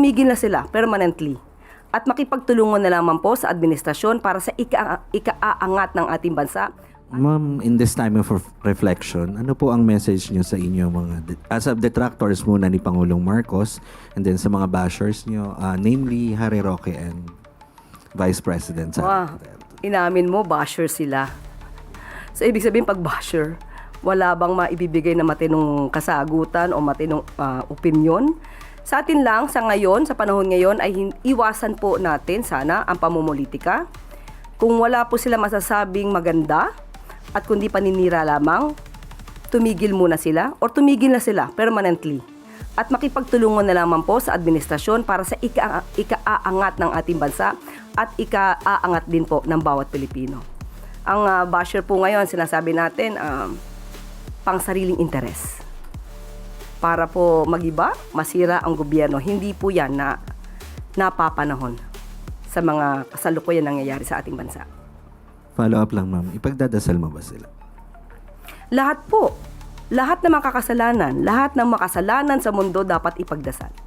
tumigil na sila permanently at makipagtulungan na lamang po sa administrasyon para sa ikaaangat ng ating bansa. Ma'am, in this time of reflection, ano po ang message niyo sa inyo as of detractors muna ni Pangulong Marcos and then sa mga bashers niyo, namely Harry Roque and Vice President Sara Duterte? Inamin mo, basher sila. So, ibig sabihin, pag basher, wala bang maibibigay na matinong kasagutan o matinong opinion? Sa atin lang, sa ngayon, sa panahon ngayon, ay iwasan po natin sana ang pamumulitika. Kung wala po sila masasabing maganda, at kundi paninira lamang, tumigil muna sila or tumigil na sila permanently at makipagtulungan na lamang po sa administrasyon para sa ikaaangat ng ating bansa at ikaaangat din po ng bawat Pilipino. Ang basher po ngayon, sinasabi natin, pang sariling interes. Para po magiba, masira ang gobyerno. Hindi po yan na napapanahon sa mga kasalukuyan nangyayari sa ating bansa. Follow up lang, ma'am. Ipagdadasal mo ba sila? Lahat po, lahat ng makakasalanan, lahat ng makasalanan sa mundo dapat ipagdasal.